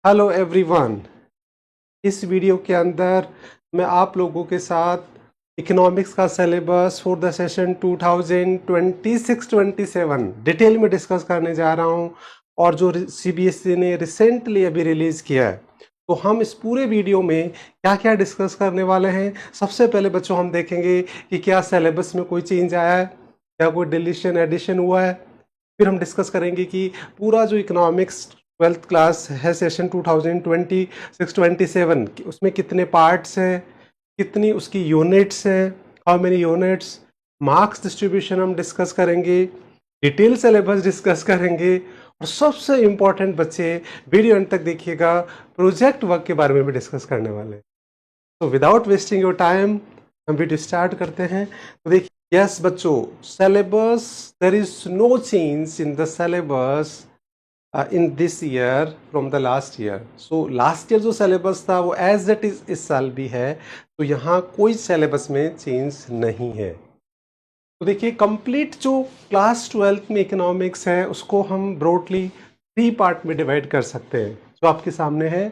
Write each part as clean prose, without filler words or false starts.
Hello everyone. इस video के अंदर मैं आप लोगों के साथ इकोनॉमिक्स का syllabus for the session 2026-27 detail में डिस्कस करने जा रहा हूं और जो सीबीएसई ने रिसेंटली अभी रिलीज़ किया है। तो हम इस पूरे वीडियो में क्या क्या डिस्कस करने वाले हैं। सबसे पहले बच्चों हम देखेंगे कि क्या सिलेबस में कोई चेंज आया है, क्या कोई डिलीशन एडिशन हुआ है। फिर हम डिस्कस करेंगे कि पूरा जो इकोनॉमिक्स 12th क्लास है सेशन 2026-27 उसमें कितने पार्ट्स हैं, कितनी उसकी यूनिट्स हैं, how many units, marks distribution हम डिस्कस करेंगे, डिटेल सिलेबस डिस्कस करेंगे और सबसे इम्पॉर्टेंट बच्चे वीडियो अंत तक देखिएगा, प्रोजेक्ट वर्क के बारे में भी डिस्कस करने वाले हैं। तो विदाउट वेस्टिंग योर टाइम हम वीडियो स्टार्ट करते हैं। तो देखिए यस बच्चों, syllabus there is no change in the syllabus in this year from the last year. So last year जो सिलेबस था वो एज इट इज इस साल भी है, तो यहाँ कोई सिलेबस में चेंज नहीं है। तो देखिए कंप्लीट जो क्लास 12th में इकोनॉमिक्स है उसको हम ब्रॉडली 3 पार्ट में डिवाइड कर सकते हैं, जो आपके सामने है।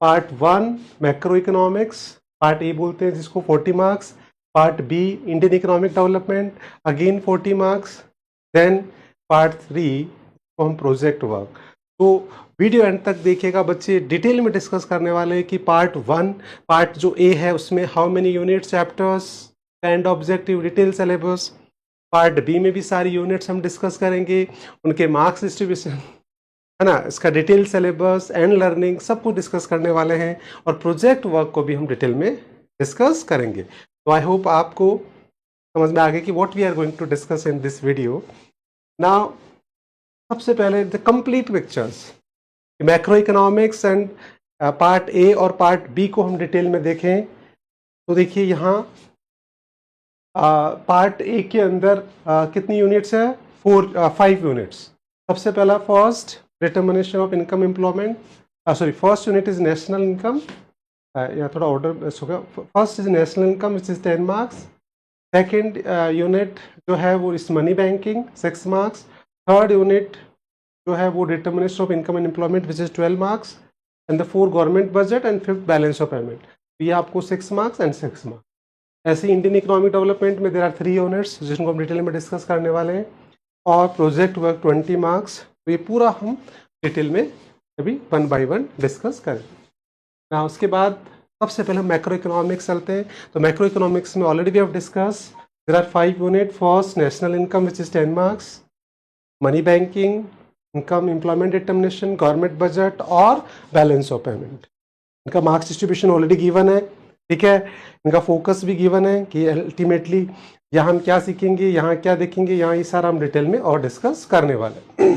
Part 1 macro economics, part A बोलते हैं जिसको 40 marks, part B Indian economic development again 40 marks, then part 3 को हम प्रोजेक्ट वर्क। तो वीडियो एंड तक देखिएगा बच्चे, डिटेल में डिस्कस करने वाले हैं कि पार्ट 1 पार्ट जो ए है उसमें how many unit chapters and objective detail syllabus. Part B में भी सारी यूनिट्स हम डिस्कस करेंगे, उनके मार्क्स डिस्ट्रीब्यूशन है ना, इसका डिटेल सिलेबस एंड लर्निंग सब कुछ डिस्कस करने वाले हैं और प्रोजेक्ट वर्क को भी हम डिटेल में डिस्कस करेंगे। तो आई होप आपको समझ में आ गया कि what we are going to discuss in this video. Now सबसे पहले the complete pictures macro economics and part A और पार्ट बी को हम डिटेल में देखें तो देखिए यहाँ पार्ट ए के अंदर कितनी यूनिट्स है, 5 यूनिट्स। सबसे पहला first determination of income employment, sorry first unit is national income, या थोड़ा ऑर्डर मिस हो गया। First is national income which is 10 marks, second unit जो है वो इस money banking 6 marks, third unit जो है वो determination of income and employment which is 12 marks and the 4 government budget and 5th balance of payment, ये आपको 6 marks and 6 marks. ऐसे इंडियन इकोनॉमिक डेवलपमेंट में देर आर 3 यूनिट्स जिनको हम detail में डिस्कस करने वाले हैं और प्रोजेक्ट वर्क 20 मार्क्स। तो ये पूरा हम डिटेल में अभी 1 बाय 1 डिस्कस करेंगे ना। उसके बाद सबसे पहले हम मैक्रो इकोनॉमिक्स चलते हैं। तो मैक्रो इकोनॉमिक्स में already we have discuss, there are 5 unit. First national income which is 10 marks, money banking, income employment determination, government budget और बैलेंस ऑफ पेमेंट। इनका मार्क्स डिस्ट्रीब्यूशन ऑलरेडी गिवन है, ठीक है। इनका फोकस भी गिवन है कि अल्टीमेटली यहाँ हम क्या सीखेंगे, यहाँ क्या देखेंगे, यहाँ ये सारा हम डिटेल में और डिस्कस करने वाले।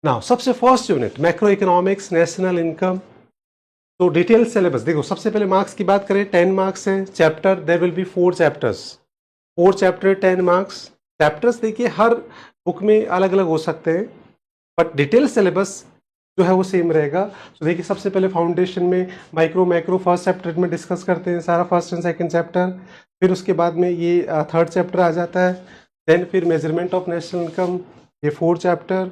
नाउ सबसे first unit macro economics national income. तो डिटेल सिलेबस देखो, सबसे पहले मार्क्स की बात करें 10 मार्क्स है। Chapter there will be 4 chapters, 4 chapter 10 marks. Chapters देखिए हर बुक में अलग अलग हो सकते हैं बट डिटेल सिलेबस जो है वो सेम रहेगा। तो देखिए सबसे पहले फाउंडेशन में माइक्रो मैक्रो फर्स्ट चैप्टर में डिस्कस करते हैं सारा, फर्स्ट एंड सेकंड चैप्टर। फिर उसके बाद में ये थर्ड चैप्टर आ जाता है। देन फिर मेजरमेंट ऑफ नेशनल इनकम, ये 4 चैप्टर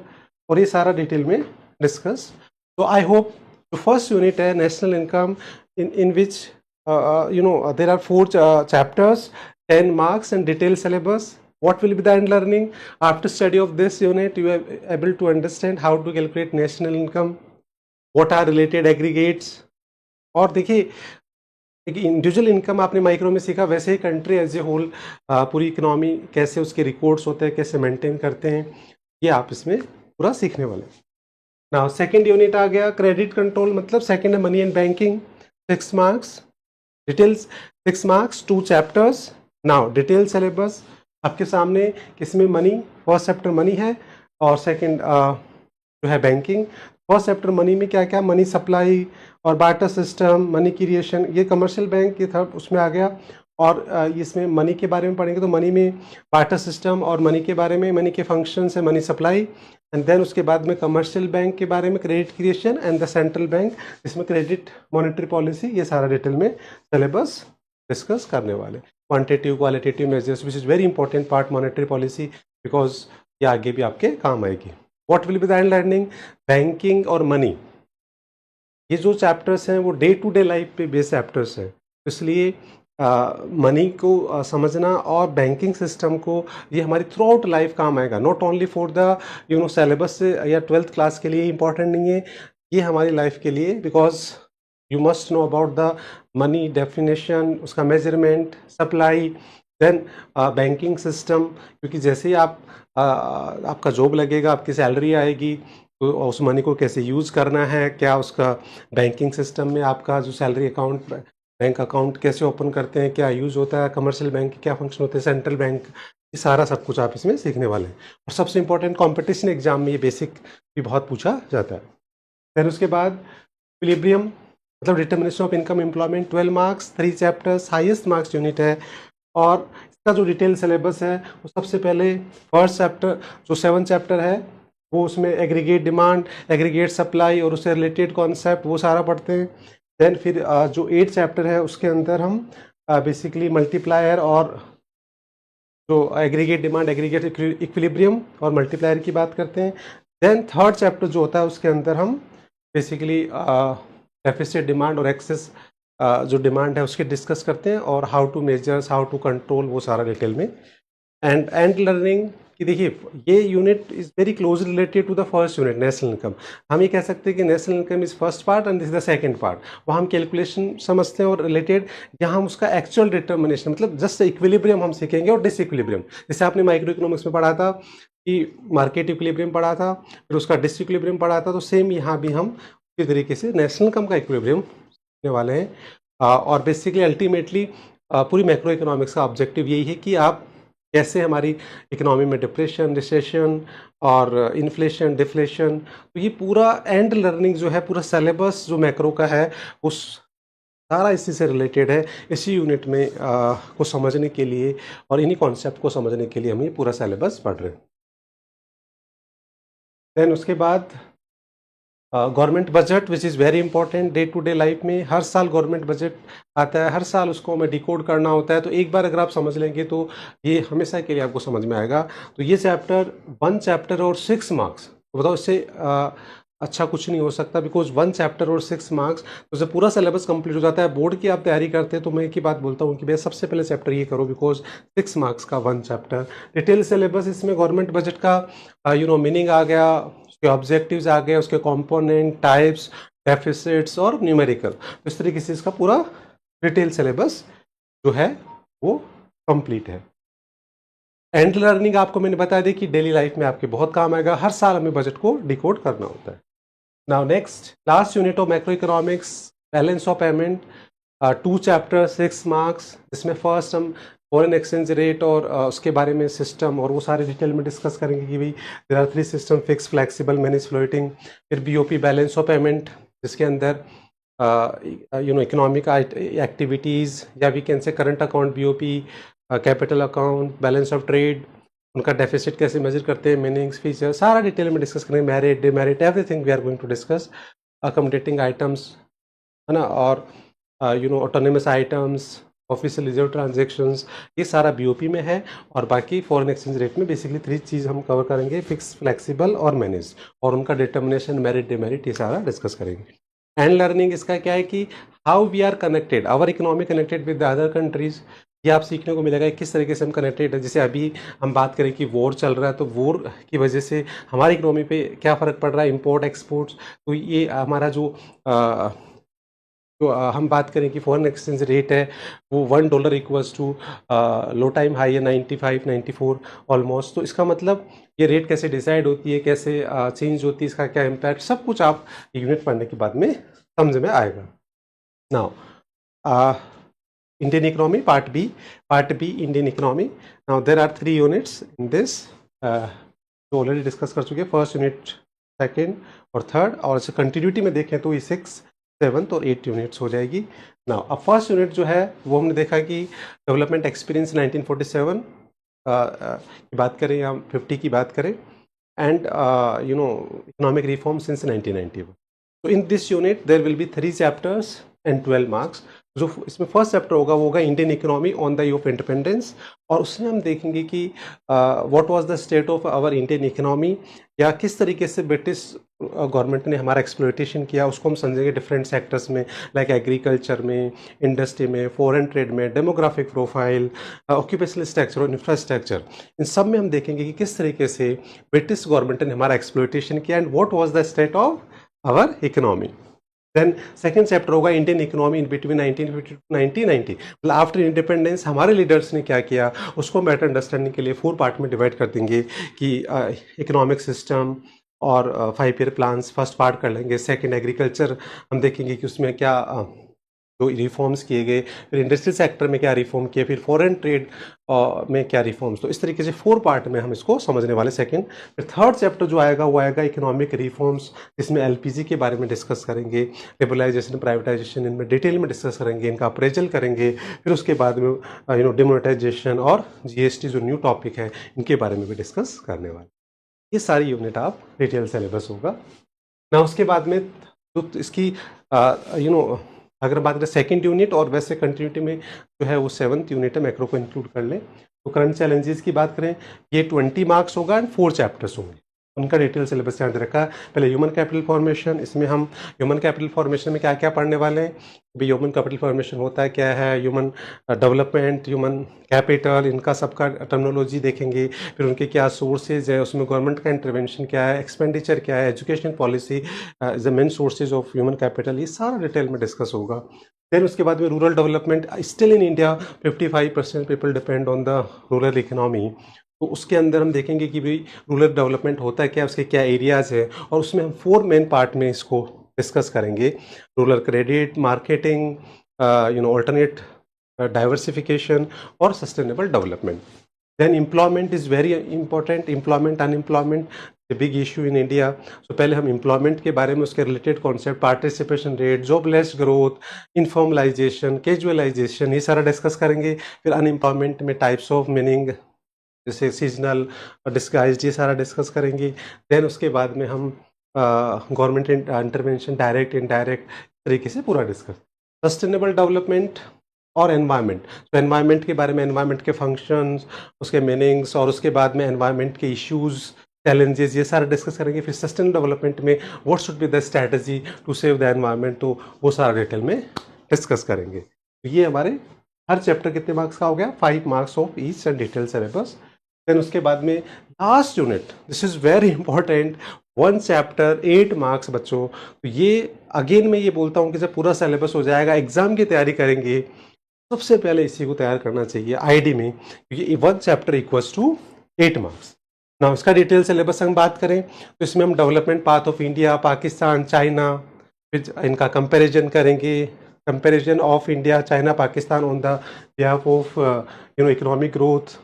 और ये सारा डिटेल में डिस्कस। तो आई होप जो फर्स्ट यूनिट है national income in which you know there are 4 chapters, 10 marks and detailed syllabus. What will be the end learning? After study of this unit, you are able to understand how to calculate national income, what are related aggregates। और देखिए एक individual income आपने micro में सीखा, वैसे ही country as a whole पूरी economy कैसे उसके रिकॉर्ड्स होते हैं, कैसे मेंटेन करते हैं, ये आप इसमें पूरा सीखने वाले हैं। नाउ सेकेंड यूनिट आ गया क्रेडिट कंट्रोल, मतलब सेकेंड है money and banking, 6 marks. Details 6 marks, 2 chapters. Now detail syllabus आपके सामने, किसमें मनी, फर्स्ट चैप्टर मनी है और सेकंड जो है बैंकिंग। फर्स्ट चैप्टर मनी में क्या क्या, मनी सप्लाई और बार्टर सिस्टम, मनी क्रिएशन, ये कमर्शियल बैंक ये था उसमें आ गया। और इसमें मनी के बारे में पढ़ेंगे तो मनी में बार्टर सिस्टम और मनी के बारे में, मनी के फंक्शन है, मनी सप्लाई। एंड देन उसके बाद में कमर्शियल बैंक के बारे में, credit creation and the central bank जिसमें क्रेडिट मॉनेटरी पॉलिसी, ये सारा डिटेल में सिलेबस डिस्कस करने वाले। Quantitative qualitative measures which is very important part monetary policy, because ये आगे भी आपके काम आएगी। What will be the end learning, banking और मनी, ये जो चैप्टर्स हैं वो डे टू डे लाइफ पे बेस्ड चैप्टर्स हैं, इसलिए मनी को समझना और बैंकिंग सिस्टम को, ये हमारी थ्रू आउट लाइफ काम आएगा, not only for the syllabus से या 12th क्लास के लिए इम्पॉर्टेंट नहीं है, ये हमारी लाइफ के लिए, because you must know about the money definition, उसका measurement, supply, then banking system, क्योंकि जैसे ही आपका जॉब लगेगा, आपकी सैलरी आएगी, तो उस मनी को कैसे यूज़ करना है, क्या उसका बैंकिंग सिस्टम में आपका जो सैलरी अकाउंट, बैंक अकाउंट कैसे ओपन करते हैं, क्या यूज़ होता है, कमर्शियल बैंक के क्या फंक्शन होते हैं, सेंट्रल बैंक, ये सारा सब कुछ आप इसमें सीखने वाले हैं। और सबसे इंपॉर्टेंट कॉम्पिटिशन एग्जाम में ये बेसिक भी बहुत पूछा जाता है। फिर उसके बाद इक्विलिब्रियम, मतलब determination of income employment, 12 marks, 3 chapters, highest marks unit है। और इसका जो डिटेल सिलेबस है वो सबसे पहले फर्स्ट चैप्टर जो 7 चैप्टर है वो उसमें एग्रीगेट डिमांड, एग्रीगेट सप्लाई और उससे रिलेटेड कॉन्सेप्ट वो सारा पढ़ते हैं। देन फिर जो 8 चैप्टर है उसके अंदर हम बेसिकली मल्टीप्लायर और जो एग्रीगेट डिमांड, एग्रीगेट इक्विलिब्रियम और मल्टीप्लायर की बात करते हैं। देन थर्ड चैप्टर जो होता है उसके अंदर हम बेसिकली डेफिसिट डिमांड और एक्सेस जो डिमांड है उसके डिस्कस करते हैं, और how to measures, how to control, वो सारा डिटेल में। एंड लर्निंग कि देखिए ये unit is very close related to the first unit, national income. हम ये कह सकते हैं कि national income is first part and this is the second part. वहाँ हम कैलकुलेशन समझते हैं और रिलेटेड, यहाँ हम उसका एक्चुअल डिटर्मिनेशन, मतलब जस्ट इक्विलिब्रियम हम सीखेंगे और डिसइक्विलिब्रियम। जैसे आपने माइक्रो इकोनॉमिक्स में पढ़ा था कि मार्केट इक्विलिब्रियम पढ़ा था, फिर उसका डिसइक्विलिब्रियम पढ़ा था, तो सेम यहाँ भी हम इसी तरीके से नेशनल इनकम का इक्विलिब्रियम सीखने वाले हैं। और बेसिकली अल्टीमेटली पूरी मैक्रो इकोनॉमिक्स का ऑब्जेक्टिव यही है कि आप कैसे हमारी इकोनॉमी में डिप्रेशन, रिसेशन और इन्फ्लेशन, डिफ्लेशन, तो ये पूरा एंड लर्निंग जो है, पूरा सिलेबस जो मैक्रो का है उस सारा इसी से रिलेटेड है। इसी यूनिट में को समझने के लिए और इन्हीं कॉन्सेप्ट को समझने के लिए हम ये पूरा सिलेबस पढ़ रहे हैं। देन उसके बाद government budget which is very important day to day life में। हर साल गवर्नमेंट बजट आता है, हर साल उसको हमें डिकोड करना होता है, तो एक बार अगर आप समझ लेंगे तो ये हमेशा के लिए आपको समझ में आएगा। तो ये चैप्टर 1 चैप्टर और 6 मार्क्स, तो बताओ इससे अच्छा कुछ नहीं हो सकता, बिकॉज 1 चैप्टर और 6 मार्क्स, तो जब पूरा सिलेबस कंप्लीट हो जाता है, बोर्ड की आप तैयारी करते हैं, तो मैं एक ही बात बोलता हूँ कि भैया सबसे पहले चैप्टर ये करो, बिकॉज 6 मार्क्स का 1 चैप्टर। डिटेल सिलेबस इसमें गवर्नमेंट बजट का मीनिंग आ गया, उसके ऑब्जेक्टिव्स आ गए, उसके कंपोनेंट, टाइप्स, डेफिसिट्स और न्यूमेरिकल, तो इस तरीके से इसका पूरा डिटेल सिलेबस जो है वो कंप्लीट है। एंड लर्निंग आपको मैंने बता दी कि डेली लाइफ में आपके बहुत काम आएगा, हर साल हमें बजट को डिकोड करना होता है। Now next last unit of macro economics, balance of payment, 2 chapter 6 marks, जिसमें फर्स्ट हम फॉरेन एक्सचेंज रेट और उसके बारे में सिस्टम और वो सारे डिटेल में डिस्कस करेंगे कि भाई there are 3 system, fix, flexible, manage, floating. फिर बीओपी, बैलेंस ऑफ पेमेंट, जिसके अंदर इकोनॉमिक एक्टिविटीज़ या we can say current account, BOP, capital account, balance of trade, उनका डेफिसिट कैसे मेजर करते हैं, मीनिंग्स, फीचर, सारा डिटेल में डिस्कस करेंगे। Merit, demerit, everything we are going to discuss. Accommodating items है ना, और autonomous items, official reserve transactions, ये सारा बीओपी में है। और बाकी फॉरेन एक्सचेंज रेट में बेसिकली 3 चीज़ हम कवर करेंगे, फिक्स, फ्लेक्सिबल और मैनेज, और उनका डिटर्मिनेशन, मेरिट, डिमेरिट, ये सारा डिस्कस करेंगे। एंड लर्निंग इसका क्या है कि how we are connected, our economy connected with the other countries, ये आप सीखने को मिलेगा किस तरीके से हम कनेक्टेड है। जैसे अभी हम बात करें कि वॉर चल रहा है, तो वॉर की वजह से हमारी इकोनॉमी पे क्या फ़र्क पड़ रहा है, इंपोर्ट एक्सपोर्ट्स, तो ये हमारा हम बात करें कि फॉरेन एक्सचेंज रेट है वो $1 equals to low time high है 95, 94 ऑलमोस्ट, तो इसका मतलब ये रेट कैसे डिसाइड होती है, कैसे चेंज होती है, इसका क्या इम्पैक्ट, सब कुछ आप यूनिट पढ़ने के बाद में समझ में आएगा। Now Indian economy, part B Indian economy. Now there are 3 units in this, जो ऑलरेडी डिस्कस कर चुके हैं, फर्स्ट यूनिट, सेकंड और थर्ड, और इसे कंटिन्यूटी में देखें तो ये 6, 7 और 8 यूनिट्स हो जाएगी। नाउ अब फर्स्ट यूनिट जो है वो हमने देखा कि डेवलपमेंट एक्सपीरियंस 1947 की बात करें या 50 की बात करें, and economic reform since 1991। So in this unit there will be 3 chapters and 12 marks. जो इसमें फर्स्ट चैप्टर होगा वो होगा Indian economy on the year of independence, और उसमें हम देखेंगे कि what was the state of our Indian economy, या किस तरीके से ब्रिटिश गवर्नमेंट ने हमारा एक्सप्लॉयटेशन किया, उसको हम समझेंगे डिफरेंट सेक्टर्स में, लाइक एग्रीकल्चर में, इंडस्ट्री में, फॉरेन ट्रेड में, डेमोग्राफिक प्रोफाइल, ऑक्यूपेशनल स्ट्रक्चर और इंफ्रास्ट्रक्चर, इन सब में हम देखेंगे कि किस तरीके से ब्रिटिश गवर्नमेंट ने हमारा एक्सप्लॉयटेशन किया and what was the state of our economy. Then second chapter होगा Indian economy in between 1950 to 1990, मतलब आफ्टर इंडिपेंडेंस हमारे लीडर्स ने क्या किया, उसको बेटर अंडरस्टैंडिंग के लिए 4 पार्ट में डिवाइड कर देंगे कि इकोनॉमिक सिस्टम और 5 ईयर प्लान्स फर्स्ट पार्ट कर लेंगे। सेकंड एग्रीकल्चर हम देखेंगे कि उसमें क्या जो रिफॉर्म्स किए गए, फिर इंडस्ट्रियल सेक्टर में क्या रिफॉर्म किए, फिर फॉरेन ट्रेड में क्या रिफॉर्म्स, तो इस तरीके से 4 पार्ट में हम इसको समझने वाले सेकंड। फिर थर्ड चैप्टर जो आएगा वो आएगा इकोनॉमिक रिफॉर्म्स, जिसमें एलपीजी के बारे में डिस्कस करेंगे, लिबरलाइजेशन, प्राइवेटाइजेशन, इनमें डिटेल में डिस्कस करेंगे, इनका अप्रेजल करेंगे, फिर उसके बाद में डिमोनेटाइजेशन और जीएसटी जो न्यू टॉपिक है इनके बारे में भी डिस्कस करने वाले। ये सारी यूनिट आप डिटेल सिलेबस होगा ना। उसके बाद में तो इसकी अगर बात करें सेकंड यूनिट और वैसे कंटिन्यूटी में जो है वो 7th यूनिट है, मैक्रो को इंक्लूड कर लें। तो करंट चैलेंजेस की बात करें, ये 20 मार्क्स होगा एंड 4 चैप्टर्स होंगे, उनका डिटेल सिलेबस ध्यान रखा। पहले ह्यूमन कैपिटल फॉर्मेशन, इसमें हम ह्यूमन कैपिटल फॉर्मेशन में क्या क्या पढ़ने वाले हैं, भी ह्यूमन कैपिटल फॉर्मेशन होता है क्या है, ह्यूमन डेवलपमेंट, ह्यूमन कैपिटल, इनका सबका टर्मिनोलॉजी देखेंगे, फिर उनके क्या सोर्सेज है, उसमें गवर्नमेंट का इंटरवेंशन क्या है, एक्सपेंडिचर क्या है, education policy is the main sources of human capital, ये सारा डिटेल में डिस्कस होगा। देन उसके बाद में rural development, still in India 55% people depend on the rural economy, तो उसके अंदर हम देखेंगे कि भाई रूरल डेवलपमेंट होता है क्या, उसके क्या एरियाज़ है, और उसमें हम 4 मेन पार्ट में इसको डिस्कस करेंगे। Rural credit, marketing, alternate diversification और sustainable development. Then employment is very important, employment unemployment the big issue in India. तो पहले हम एम्प्लॉयमेंट के बारे में, उसके related concept, participation rate, jobless growth, informalisation, casualisation, ये सारा डिस्कस करेंगे। फिर अनएम्प्लॉयमेंट में टाइप्स ऑफ मीनिंग, जैसे सीजनल, डिस्गाइज, ये सारा डिस्कस करेंगे। देन उसके बाद में हम गवर्नमेंट इंटरवेंशन, डायरेक्ट इनडायरेक्ट तरीके से पूरा डिस्कस। सस्टेनेबल डेवलपमेंट और एनवायरनमेंट, तो एनवायरनमेंट के बारे में, एनवायरनमेंट के फंक्शंस, उसके मीनिंग्स, और उसके बाद में एनवायरनमेंट के इश्यूज, चैलेंजेस, ये सारा डिस्कस करेंगे। फिर सस्टेनेबल डेवलपमेंट में what should be the strategy to save the environment, तो वो सारा डिटेल में डिस्कस करेंगे। तो ये हमारे हर चैप्टर कितने मार्क्स का हो गया, 5 marks of each and detail syllabus. Then उसके बाद में last unit, this is very important, 1 chapter 8 marks बच्चों। तो ये अगेन मैं ये बोलता हूँ कि जब पूरा सिलेबस हो जाएगा, एग्जाम की तैयारी करेंगे, सबसे पहले इसी को तैयार करना चाहिए आईडी में, क्योंकि 1 चैप्टर इक्वल्स टू 8 मार्क्स ना। उसका डिटेल सिलेबस हम बात करें तो इसमें हम development path of India, Pakistan, China, फिर इनका कंपैरिजन करेंगे, comparison of India, China, Pakistan on the behalf of economic growth,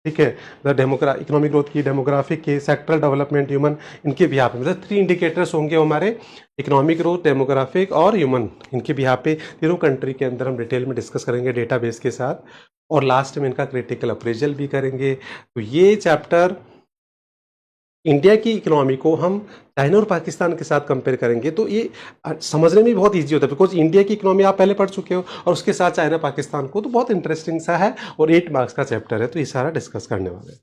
ठीक है, द इकोनॉमिक ग्रोथ की, डेमोग्राफिक की, सेक्टरल डेवलपमेंट, ह्यूमन, इनके बिहाफ पे, मतलब 3 इंडिकेटर्स होंगे हमारे, इकोनॉमिक ग्रोथ, डेमोग्राफिक और ह्यूमन, इनके बिहाफ पे तीनों कंट्री के अंदर हम डिटेल में डिस्कस करेंगे डेटाबेस के साथ, और लास्ट में इनका क्रिटिकल अप्रेजल भी करेंगे। तो ये चैप्टर इंडिया की इकोनॉमी को हम चाइना और पाकिस्तान के साथ कंपेयर करेंगे, तो ये समझने में बहुत इजी होता है, बिकॉज इंडिया की इकोनॉमी आप पहले पढ़ चुके हो और उसके साथ चाइना पाकिस्तान को, तो बहुत इंटरेस्टिंग सा है, और 8 मार्क्स का चैप्टर है, तो ये सारा डिस्कस करने वाले हैं।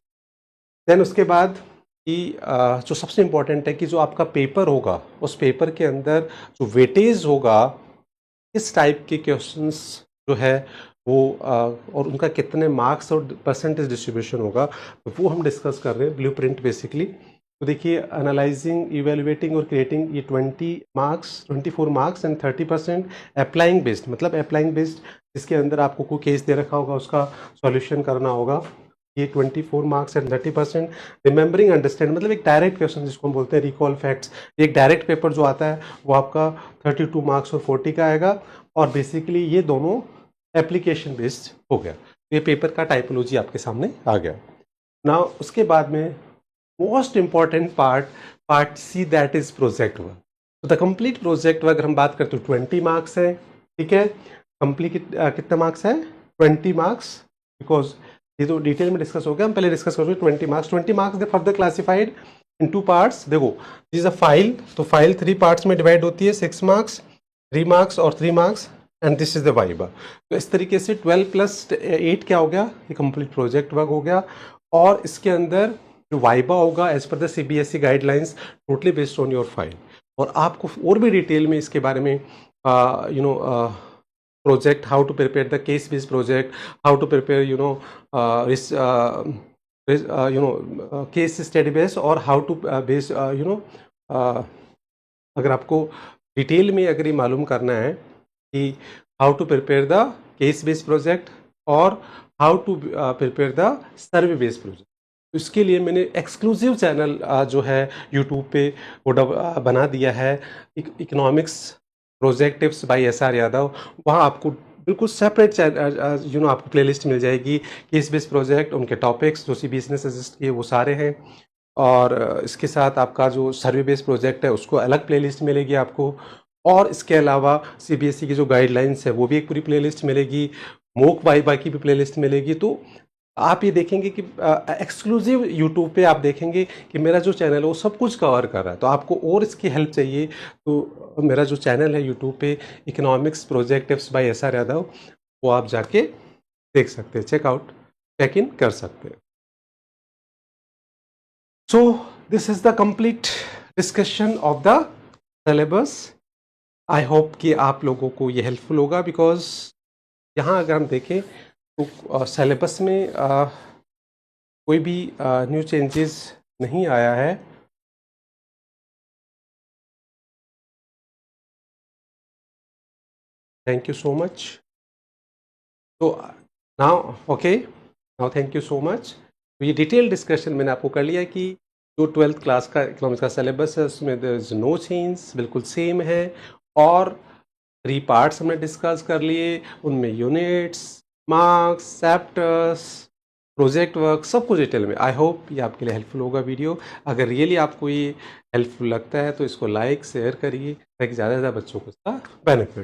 देन उसके बाद कि जो सबसे इम्पोर्टेंट है कि जो आपका पेपर होगा, उस पेपर के अंदर जो वेटेज होगा, किस टाइप के क्वेश्चंस जो है वो और उनका कितने मार्क्स और परसेंटेज डिस्ट्रीब्यूशन होगा, तो वो हम डिस्कस कर रहे हैं, ब्लूप्रिंट बेसिकली। तो देखिए, एनालाइजिंग, इवेलुएटिंग और क्रिएटिंग, ये 20 marks, 24 marks and 30% applying based, मतलब अप्लाइंग बेस्ड, जिसके अंदर आपको कोई केस दे रखा होगा, उसका सॉल्यूशन करना होगा, ये 24 मार्क्स एंड 30%। रिमेंबरिंग अंडरस्टैंड, मतलब एक डायरेक्ट क्वेश्चन जिसको हम बोलते हैं रिकॉल फैक्ट्स, एक डायरेक्ट पेपर जो आता है वो आपका 32 मार्क्स और 40 का आएगा, और बेसिकली ये दोनों एप्लीकेशन बेस्ड हो गया। ये पेपर का टाइपोलॉजी आपके सामने आ गया ना। उसके बाद में most important part C, that is project work. तो द कंप्लीट प्रोजेक्ट वर्क हम बात करते हैं 20 मार्क्स है, ठीक है। कंप्लीट कितने मार्क्स है, 20 मार्क्स, बिकॉज ये तो डिटेल में डिस्कस हो गया, हम पहले डिस्कस करोगे 20 marks. 20 marks they further classified in 2 parts. देखो, दिस इज अ फाइल, तो फाइल 3 पार्ट्स में डिवाइड होती है, 6 मार्क्स, 3 मार्क्स और 3 marks, and this is the viva. तो इस तरीके से 12+8 क्या हो गया, ये कंप्लीट प्रोजेक्ट वर्क हो गया। और इसके अंदर जो वाइबा होगा as per the CBSE guidelines totally based on your file. और आपको और भी डिटेल में इसके बारे में project, how to prepare the case based project, how to prepare case study based, और how to base अगर आपको डिटेल में अगर ये मालूम करना है कि how to prepare the case based project और how to prepare the survey based project, तो इसके लिए मैंने एक्सक्लूसिव चैनल जो है यूट्यूब पे वो बना दिया है, economics project tips by SR Yadav. वहाँ आपको बिल्कुल सेपरेट आपको प्लेलिस्ट मिल जाएगी, केस बेस्ड प्रोजेक्ट, उनके टॉपिक्स जो CBSE ने सजेस्ट किए वो सारे हैं। और इसके साथ आपका जो सर्वे बेस्ड प्रोजेक्ट है उसको अलग प्लेलिस्ट मिलेगी आपको। और इसके अलावा CBSE की जो गाइडलाइंस है वो भी एक पूरी प्लेलिस्ट मिलेगी, मोक वाइबा की भी प्लेलिस्ट मिलेगी। तो आप ये देखेंगे कि एक्सक्लूसिव यूट्यूब पे आप देखेंगे कि मेरा जो चैनल है वो सब कुछ कवर कर रहा है। तो आपको और इसकी हेल्प चाहिए तो मेरा जो चैनल है यूट्यूब पे economics project tips by SR Yadav, वो आप जाके देख सकते हैं, चेकआउट चेक इन कर सकते हैं। So this is the complete discussion of the syllabus. I hope कि आप लोगों को ये हेल्पफुल होगा, बिकॉज यहाँ अगर हम देखें तो सिलेबस में कोई भी न्यू चेंजेस नहीं आया है। Thank you so much. तो now okay, now thank you so much. तो ये डिटेल डिस्कशन मैंने आपको कर लिया कि जो 12th क्लास का इकोनॉमिक्स का सिलेबस है उसमें देयर इज नो चेंज, बिल्कुल सेम है। और 3 पार्ट्स हमने डिस्कस कर लिए, उनमें units, marks, chapters, project work, सब कुछ डिटेल में। आई होप ये आपके लिए हेल्पफुल होगा वीडियो। अगर रियली आपको ये हेल्पफुल लगता है तो इसको लाइक शेयर करिए ताकि ज़्यादा से ज़्यादा बच्चों को इसका बेनिफिट